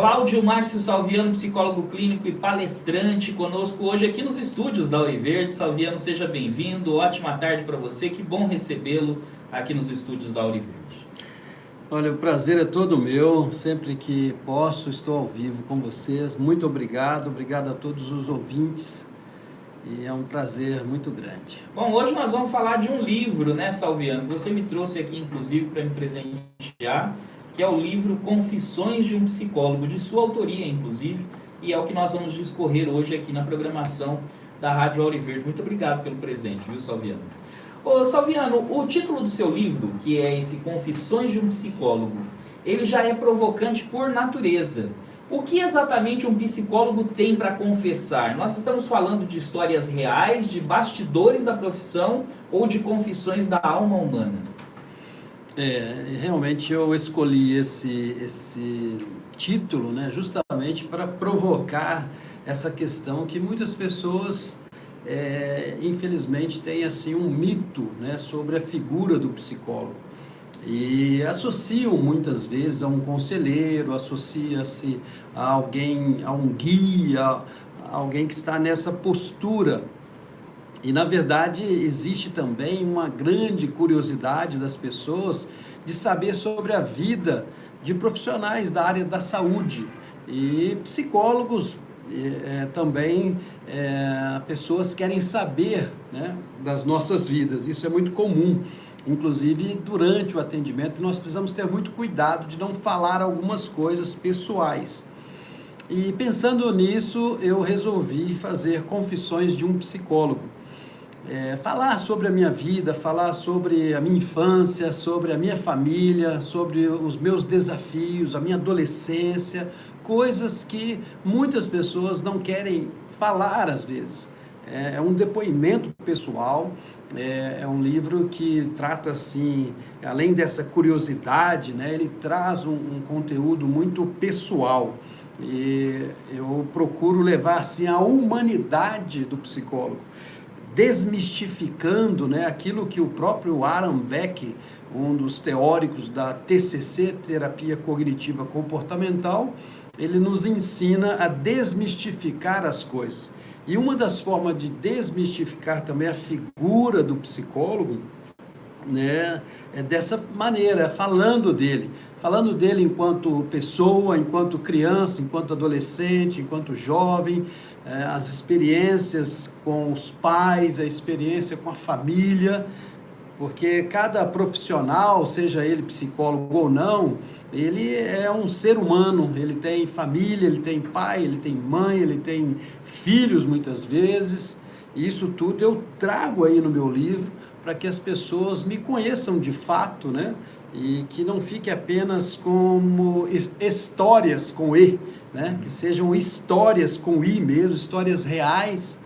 Cláudio Márcio Salviano, psicólogo clínico e palestrante, conosco hoje aqui nos estúdios da Ouro Verde. Salviano, seja bem-vindo, ótima tarde para você, que bom recebê-lo aqui nos estúdios da Ouro Verde. Olha, o prazer é todo meu, sempre que posso estou ao vivo com vocês. Muito obrigado a todos os ouvintes e é um prazer muito grande. Bom, hoje nós vamos falar de um livro, né, Salviano? Você me trouxe aqui, inclusive, para me presentear, que é o livro Confissões de um Psicólogo, de sua autoria, inclusive, e é o que nós vamos discorrer hoje aqui na programação da Rádio Ouro Verde. Muito obrigado pelo presente, viu, Salviano? Ô, Salviano, o título do seu livro, que é esse Confissões de um Psicólogo, ele já é provocante por natureza. O que exatamente um psicólogo tem para confessar? Nós estamos falando de histórias reais, de bastidores da profissão ou de confissões da alma humana? Realmente eu escolhi esse título, né, justamente para provocar essa questão que muitas pessoas, infelizmente, têm assim, um mito, né, sobre a figura do psicólogo. E associam muitas vezes a um conselheiro, associa-se a alguém, a um guia, a alguém que está nessa postura. E, na verdade, existe também uma grande curiosidade das pessoas de saber sobre a vida de profissionais da área da saúde. E psicólogos também, pessoas querem saber, né, das nossas vidas. Isso é muito comum. Inclusive, durante o atendimento, nós precisamos ter muito cuidado de não falar algumas coisas pessoais. E pensando nisso, eu resolvi fazer Confissões de um Psicólogo. Falar sobre a minha vida, falar sobre a minha infância, sobre a minha família, sobre os meus desafios, a minha adolescência, coisas que muitas pessoas não querem falar às vezes. É um depoimento pessoal, é um livro que trata assim, além dessa curiosidade, né, ele traz um conteúdo muito pessoal. E eu procuro levar assim a humanidade do psicólogo, desmistificando, né, aquilo que o próprio Aaron Beck, um dos teóricos da TCC, Terapia Cognitiva Comportamental, ele nos ensina a desmistificar as coisas. E uma das formas de desmistificar também a figura do psicólogo, né, é dessa maneira, falando dele enquanto pessoa, enquanto criança, enquanto adolescente, enquanto jovem, as experiências com os pais, a experiência com a família, porque cada profissional, seja ele psicólogo ou não, ele é um ser humano, ele tem família, ele tem pai, ele tem mãe, ele tem filhos muitas vezes, e isso tudo eu trago aí no meu livro para que as pessoas me conheçam de fato, né? E que não fique apenas como histórias com E, né? Que sejam histórias com I mesmo, histórias reais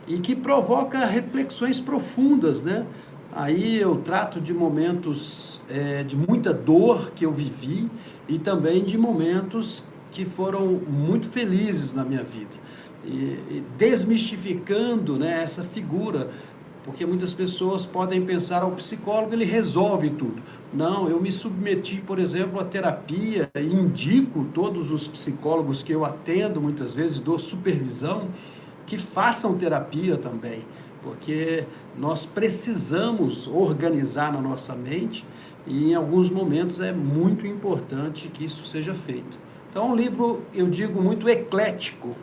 e que provoca reflexões profundas, né? Aí eu trato de momentos de muita dor que eu vivi e também de momentos que foram muito felizes na minha vida. E desmistificando, né, essa figura, porque muitas pessoas podem pensar, o psicólogo ele resolve tudo. Não, eu me submeti, por exemplo, à terapia e indico todos os psicólogos que eu atendo, muitas vezes dou supervisão, que façam terapia também, porque nós precisamos organizar na nossa mente e em alguns momentos é muito importante que isso seja feito. Então, é um livro, eu digo, muito eclético,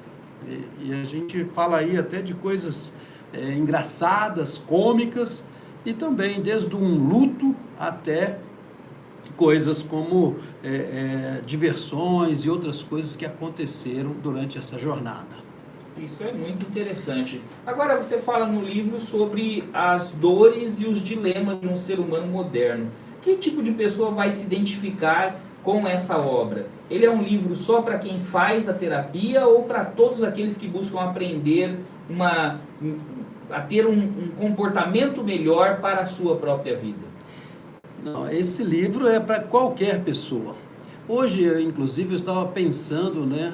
e a gente fala aí até de coisas engraçadas, cômicas, e também desde um luto até coisas como diversões e outras coisas que aconteceram durante essa jornada. Isso é muito interessante. Agora você fala no livro sobre as dores e os dilemas de um ser humano moderno. Que tipo de pessoa vai se identificar com essa obra? Ele é um livro só para quem faz a terapia ou para todos aqueles que buscam aprender a ter um comportamento melhor para a sua própria vida? Não, esse livro é para qualquer pessoa. Hoje, inclusive, eu estava pensando, né,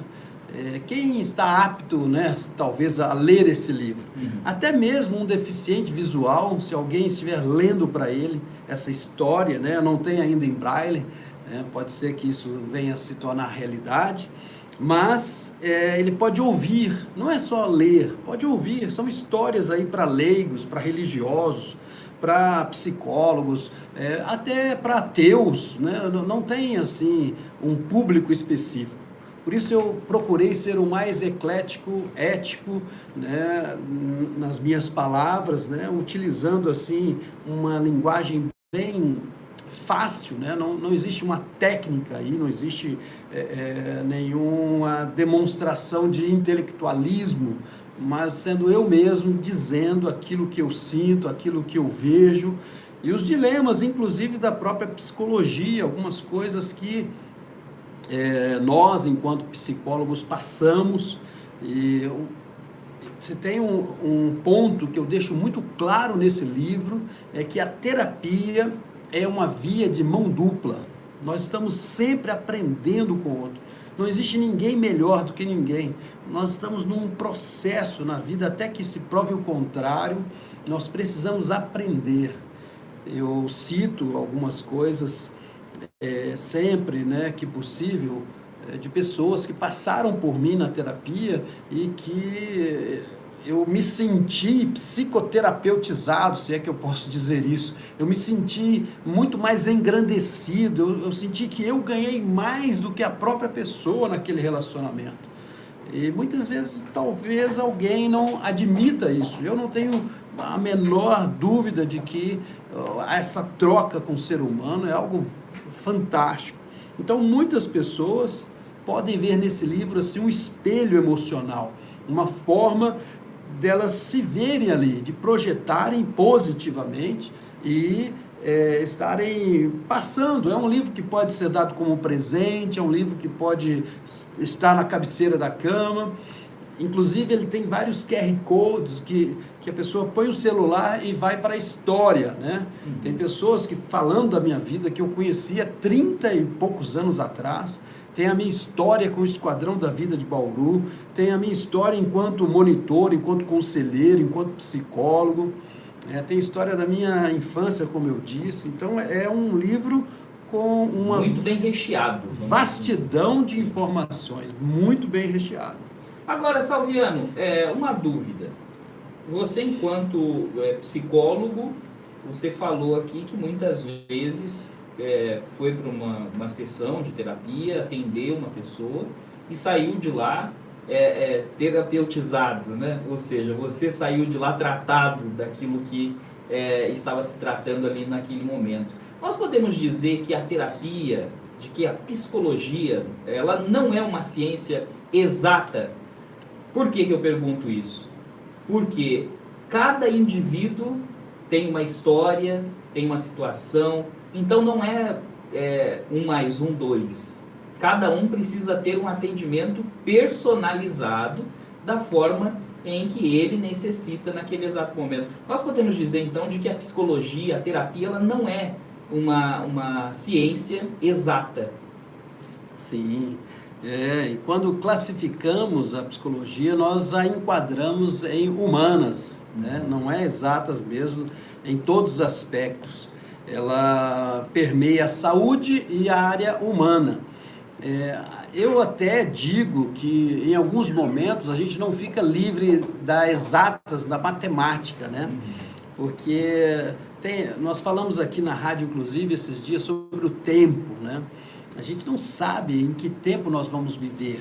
quem está apto, né, talvez a ler esse livro? Até mesmo um deficiente visual, se alguém estiver lendo para ele essa história, né, não tem ainda em braille, né, pode ser que isso venha a se tornar realidade. mas ele pode ouvir, não é só ler, pode ouvir, são histórias aí para leigos, para religiosos, para psicólogos, até para ateus, né? Não tem assim um público específico. Por isso eu procurei ser o mais eclético, ético, né, nas minhas palavras, né, utilizando assim uma linguagem bem fácil, né? Não existe uma técnica aí, não existe nenhuma demonstração de intelectualismo, mas sendo eu mesmo dizendo aquilo que eu sinto, aquilo que eu vejo, e os dilemas, inclusive, da própria psicologia, algumas coisas que nós, enquanto psicólogos, passamos. E você tem um ponto que eu deixo muito claro nesse livro, é que a terapia é uma via de mão dupla. Nós estamos sempre aprendendo com o outro. Não existe ninguém melhor do que ninguém. Nós estamos num processo na vida, até que se prove o contrário, nós precisamos aprender. Eu cito algumas coisas sempre, né, que possível, de pessoas que passaram por mim na terapia e que eu me senti psicoterapeutizado, se é que eu posso dizer isso. Eu me senti muito mais engrandecido, eu senti que eu ganhei mais do que a própria pessoa naquele relacionamento. E muitas vezes, talvez alguém não admita isso. Eu não tenho a menor dúvida de que essa troca com o ser humano é algo fantástico. Então, muitas pessoas podem ver nesse livro assim um espelho emocional, uma forma delas se verem ali, de projetarem positivamente e estarem passando. É um livro que pode ser dado como presente, é um livro que pode estar na cabeceira da cama. Inclusive, ele tem vários QR Codes que a pessoa põe o celular e vai para a história, né? Tem pessoas que, falando da minha vida, que eu conhecia 30 e poucos anos atrás, tem a minha história com o Esquadrão da Vida de Bauru, tem a minha história enquanto monitor, enquanto conselheiro, enquanto psicólogo, tem a história da minha infância, como eu disse. Então, é um livro com uma muito bem recheado, vastidão de informações, muito bem recheado. Agora, Salviano, uma dúvida. Você, enquanto psicólogo, você falou aqui que muitas vezes foi para uma sessão de terapia, atendeu uma pessoa e saiu de lá terapeutizado, né? Ou seja, você saiu de lá tratado daquilo que estava se tratando ali naquele momento. Nós podemos dizer que a terapia, de que a psicologia, ela não é uma ciência exata. Por que eu pergunto isso? Porque cada indivíduo tem uma história, tem uma situação, então não é 1 mais 1, 2. Cada um precisa ter um atendimento personalizado da forma em que ele necessita naquele exato momento. Nós podemos dizer então de que a psicologia, a terapia, ela não é uma ciência exata. Sim. E quando classificamos a psicologia, nós a enquadramos em humanas, né? Não é exatas mesmo em todos os aspectos. Ela permeia a saúde e a área humana. Eu até digo que em alguns momentos a gente não fica livre das exatas, da matemática, né? Porque nós falamos aqui na rádio, inclusive, esses dias sobre o tempo, né? A gente não sabe em que tempo nós vamos viver,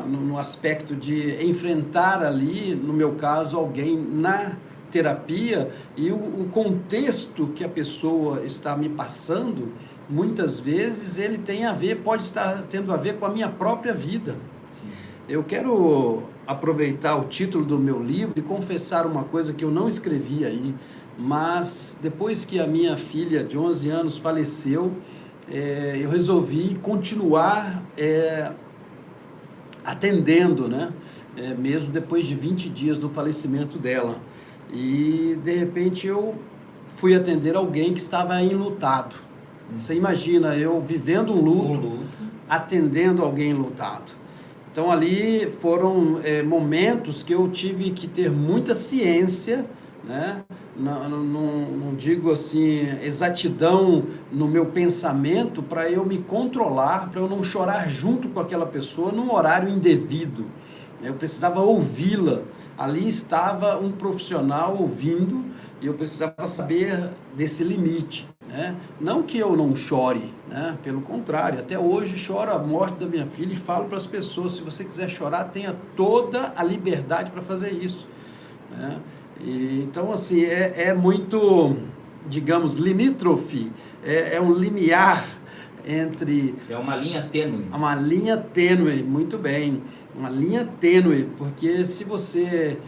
no aspecto de enfrentar ali, no meu caso, alguém na terapia e o contexto que a pessoa está me passando, muitas vezes ele pode estar tendo a ver com a minha própria vida. Sim. Eu quero aproveitar o título do meu livro e confessar uma coisa que eu não escrevi aí, mas depois que a minha filha de 11 anos faleceu, eu resolvi continuar atendendo, né? Mesmo depois de 20 dias do falecimento dela. E, de repente, eu fui atender alguém que estava enlutado. Você imagina, eu vivendo um luto, atendendo alguém enlutado. Então, ali foram momentos que eu tive que ter muita ciência, né? não digo assim, exatidão no meu pensamento para eu me controlar, para eu não chorar junto com aquela pessoa num horário indevido. Eu precisava ouvi-la. Ali estava um profissional ouvindo e eu precisava saber desse limite, né? Não que eu não chore, né? Pelo contrário, até hoje choro a morte da minha filha e falo para as pessoas, se você quiser chorar, tenha toda a liberdade para fazer isso, né? Então, assim, é muito, digamos, limítrofe, é um limiar entre... É uma linha tênue. Uma linha tênue, muito bem, uma linha tênue, porque se você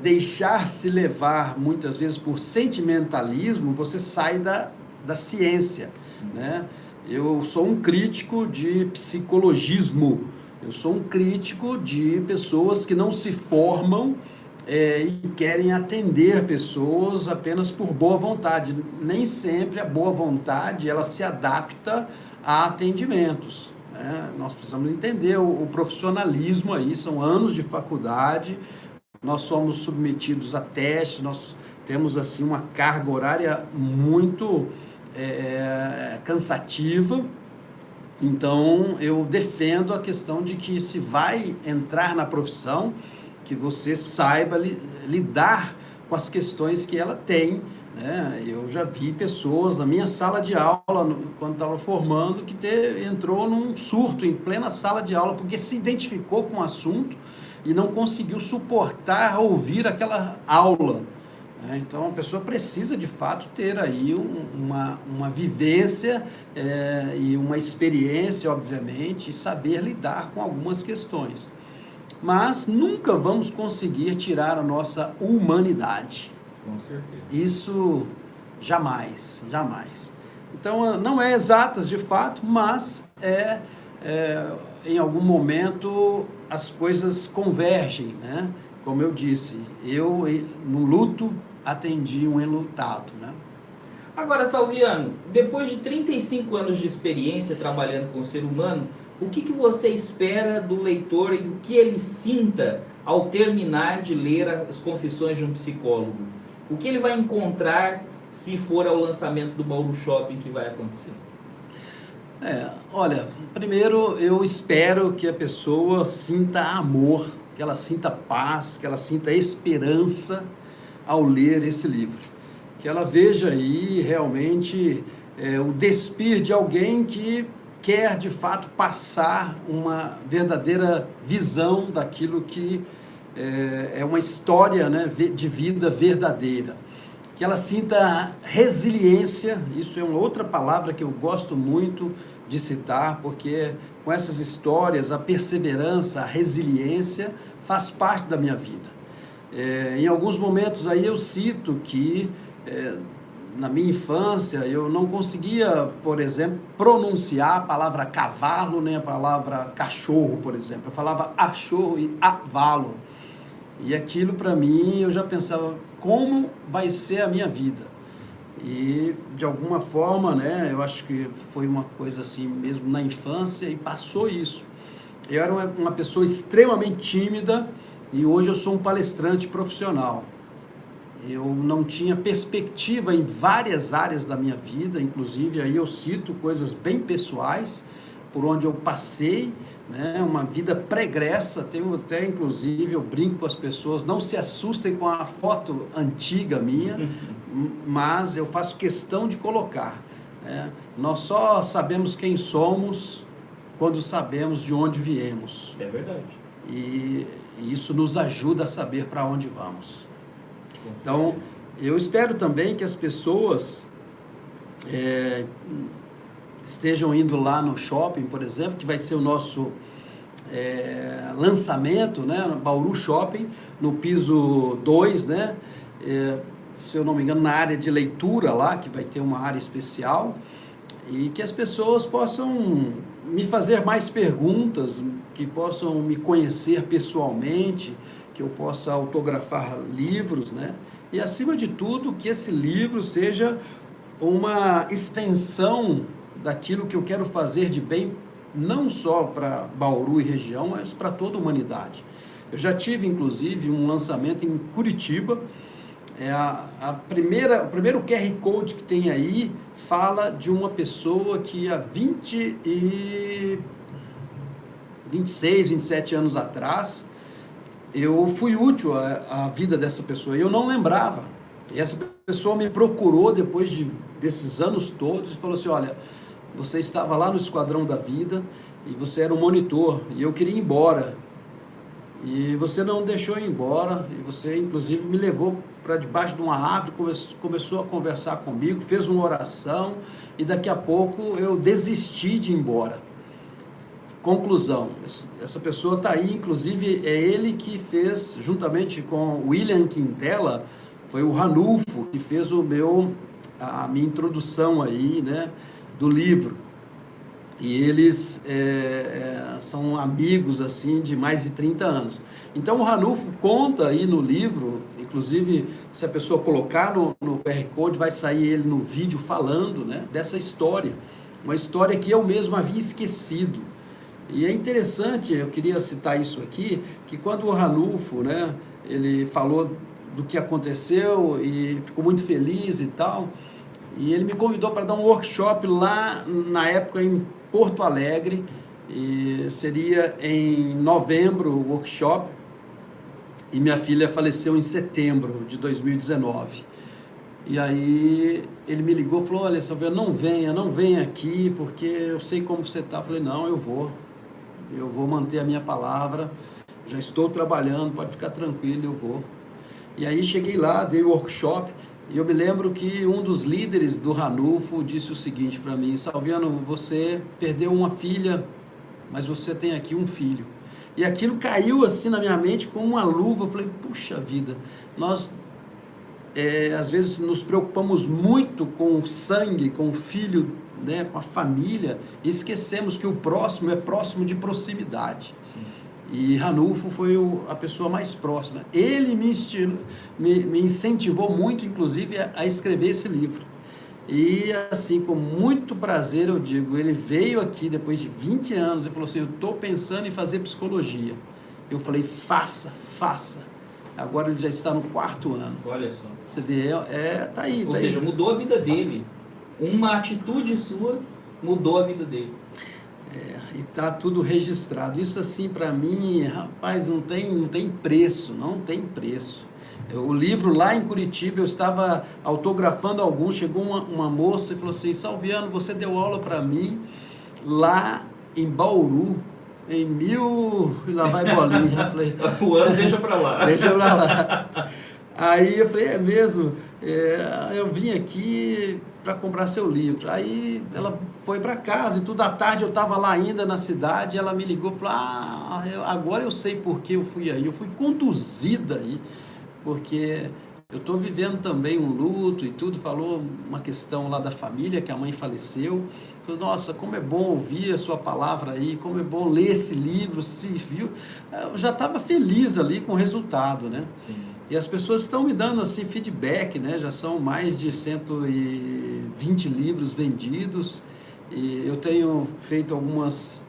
deixar-se levar, muitas vezes, por sentimentalismo, você sai da ciência, né? Eu sou um crítico de psicologismo, eu sou um crítico de pessoas que não se formam e querem atender pessoas apenas por boa vontade. Nem sempre a boa vontade ela se adapta a atendimentos, né? Nós precisamos entender o profissionalismo aí, são anos de faculdade, nós somos submetidos a testes, nós temos assim uma carga horária muito cansativa. Então eu defendo a questão de que se vai entrar na profissão, que você saiba lidar com as questões que ela tem, né? Eu já vi pessoas na minha sala de aula, quando estava formando, que entrou num surto em plena sala de aula, porque se identificou com o assunto e não conseguiu suportar ouvir aquela aula, né? Então a pessoa precisa de fato ter aí uma vivência e uma experiência, obviamente, e saber lidar com algumas questões. Mas nunca vamos conseguir tirar a nossa humanidade. Com certeza. Isso jamais, jamais. Então, não é exatas de fato, mas em algum momento as coisas convergem, né? Como eu disse, eu no luto atendi um enlutado, né? Agora, Salviano, depois de 35 anos de experiência trabalhando com o ser humano, o que você espera do leitor e o que ele sinta ao terminar de ler as Confissões de um Psicólogo? O que ele vai encontrar se for ao lançamento do Bauru Shopping que vai acontecer? Olha, primeiro eu espero que a pessoa sinta amor, que ela sinta paz, que ela sinta esperança ao ler esse livro. Que ela veja aí realmente o despir de alguém que quer de fato passar uma verdadeira visão daquilo que é uma história, né, de vida verdadeira. Que ela sinta resiliência, isso é uma outra palavra que eu gosto muito de citar, porque com essas histórias a perseverança, a resiliência faz parte da minha vida. Em alguns momentos aí eu cito que na minha infância, eu não conseguia, por exemplo, pronunciar a palavra cavalo, nem a palavra cachorro, por exemplo. Eu falava achorro e avalo. E aquilo, para mim, eu já pensava, como vai ser a minha vida? E, de alguma forma, né, eu acho que foi uma coisa assim mesmo na infância e passou isso. Eu era uma pessoa extremamente tímida e hoje eu sou um palestrante profissional. Eu não tinha perspectiva em várias áreas da minha vida, inclusive aí eu cito coisas bem pessoais, por onde eu passei, né, uma vida pregressa. Tenho até, inclusive, eu brinco com as pessoas, não se assustem com a foto antiga minha, mas eu faço questão de colocar, né? Nós só sabemos quem somos quando sabemos de onde viemos. É verdade. E isso nos ajuda a saber para onde vamos. Então, eu espero também que as pessoas estejam indo lá no shopping, por exemplo, que vai ser o nosso lançamento, né, no Bauru Shopping, no piso 2, né, se eu não me engano, na área de leitura lá, que vai ter uma área especial, e que as pessoas possam me fazer mais perguntas, que possam me conhecer pessoalmente, que eu possa autografar livros, né? E, acima de tudo, que esse livro seja uma extensão daquilo que eu quero fazer de bem, não só para Bauru e região, mas para toda a humanidade. Eu já tive, inclusive, um lançamento em Curitiba, o primeiro QR Code que tem aí fala de uma pessoa que há 26, 27 anos atrás, eu fui útil à vida dessa pessoa, e eu não lembrava. E essa pessoa me procurou depois desses anos todos e falou assim, olha, você estava lá no Esquadrão da Vida e você era um monitor e eu queria ir embora. E você não deixou eu ir embora e você inclusive me levou para debaixo de uma árvore, começou a conversar comigo, fez uma oração e daqui a pouco eu desisti de ir embora. Conclusão, essa pessoa está aí, inclusive é ele que fez, juntamente com William Quintela, foi o Ranulfo que fez a minha introdução aí, né, do livro. E eles são amigos, assim, de mais de 30 anos. Então, o Ranulfo conta aí no livro, inclusive, se a pessoa colocar no QR Code, vai sair ele no vídeo falando, né, dessa história. Uma história que eu mesmo havia esquecido. E é interessante, eu queria citar isso aqui, que quando o Ranulfo, né, ele falou do que aconteceu e ficou muito feliz e tal, e ele me convidou para dar um workshop lá, na época, em Porto Alegre, e seria em novembro o workshop, e minha filha faleceu em setembro de 2019. E aí ele me ligou e falou, olha, Salveano, não venha aqui, porque eu sei como você está. Eu falei, não, eu vou manter a minha palavra, já estou trabalhando, pode ficar tranquilo, eu vou. E aí cheguei lá, dei o workshop, e eu me lembro que um dos líderes do Ranulfo disse o seguinte para mim, Salveano, você perdeu uma filha, mas você tem aqui um filho. E aquilo caiu assim na minha mente como uma luva. Eu falei, puxa vida, nós às vezes nos preocupamos muito com o sangue, com o filho, né, com a família, e esquecemos que o próximo é próximo de proximidade. Sim. E Ranulfo foi a pessoa mais próxima. Ele me incentivou muito, inclusive, a escrever esse livro. E assim, com muito prazer, eu digo, ele veio aqui depois de 20 anos e falou assim, eu estou pensando em fazer psicologia. Eu falei, faça. Agora ele já está no 4º ano. Olha só. Você vê, tá aí. Ou seja, mudou a vida dele. Uma atitude sua mudou a vida dele. E tá tudo registrado. Isso assim, para mim, rapaz, não tem preço, não tem preço. O livro lá em Curitiba, eu estava autografando alguns, chegou uma moça e falou assim, Salveano, você deu aula para mim lá em Bauru, em e lá vai bolinha. Eu falei, o ano deixa para lá. Deixa para lá. Aí eu falei, é mesmo? Eu vim aqui para comprar seu livro. Aí ela foi para casa e tudo, à tarde eu estava lá ainda na cidade, ela me ligou e falou, agora eu sei por que eu fui aí. Eu fui conduzida aí, porque eu estou vivendo também um luto e tudo, falou uma questão lá da família, que a mãe faleceu. Falei, nossa, como é bom ouvir a sua palavra aí, como é bom ler esse livro, se viu. Eu já estava feliz ali com o resultado, né? Sim. E as pessoas estão me dando assim feedback, né? Já são mais de 120 livros vendidos e eu tenho feito algumas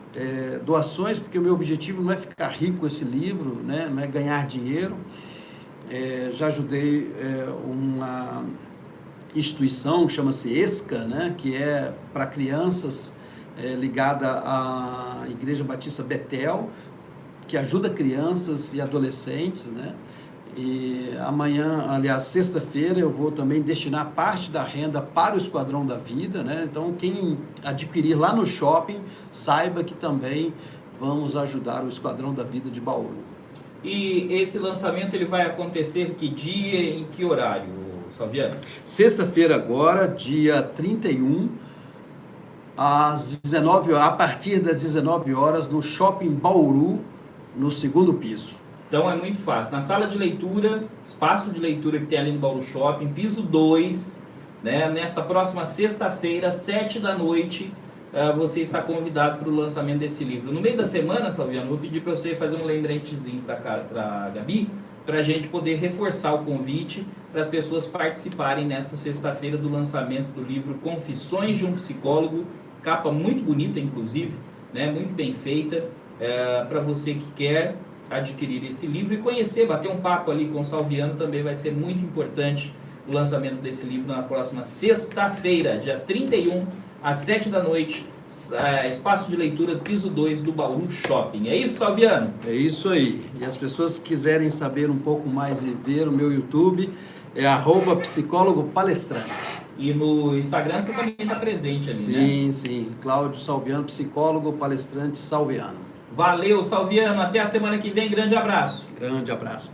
doações, porque o meu objetivo não é ficar rico com esse livro, né? Não é ganhar dinheiro. Já ajudei uma instituição que chama-se ESCA, né? Que é para crianças ligada à Igreja Batista Betel, que ajuda crianças e adolescentes, né? E amanhã, aliás, sexta-feira, eu vou também destinar parte da renda para o Esquadrão da Vida, né? Então, quem adquirir lá no shopping, saiba que também vamos ajudar o Esquadrão da Vida de Bauru. E esse lançamento ele vai acontecer que dia e em que horário, Salveano? Sexta-feira agora, dia 31, às 19 horas, a partir das 19 horas, no Shopping Bauru, no 2º piso. Então é muito fácil. Na sala de leitura, espaço de leitura que tem ali no Bauru Shopping, piso 2, né? Nessa próxima sexta-feira, 7 da noite, você está convidado para o lançamento desse livro. No meio da semana, Salveano, vou pedir para você fazer um lembretezinho para a Gabi, para a gente poder reforçar o convite para as pessoas participarem nesta sexta-feira do lançamento do livro Confissões de um Psicólogo, capa muito bonita, inclusive, né? Muito bem feita, para você que quer adquirir esse livro e conhecer, bater um papo ali com o Salviano também vai ser muito importante o lançamento desse livro na próxima sexta-feira, dia 31, às 7 da noite, espaço de leitura piso 2 do Bauru Shopping. É isso, Salviano? É isso aí. E as pessoas que quiserem saber um pouco mais e ver o meu YouTube, é @psicólogo-palestrante. E no Instagram você também está presente ali, né? Sim, sim. Cláudio Salviano, psicólogo, palestrante Salviano. Valeu, Salviano. Até a semana que vem. Grande abraço. Grande abraço.